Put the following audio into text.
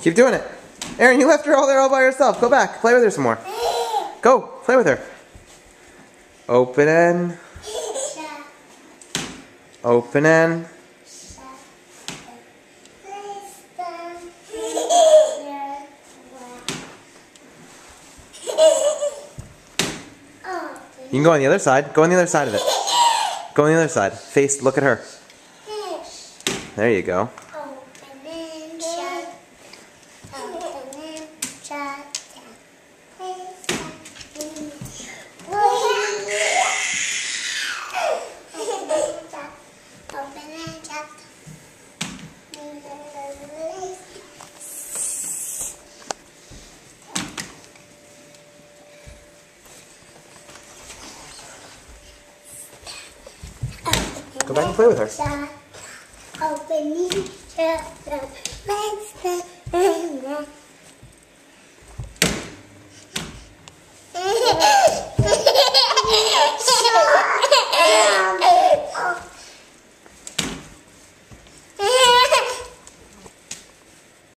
Keep doing it. Aaron, you left her all there all by herself. Go back. Play with her some more. Go. Play with her. Opening. Opening. You can go on the other side. Go on the other side of it. Go on the other side. Face, look at her. There you go. Go back and play with her.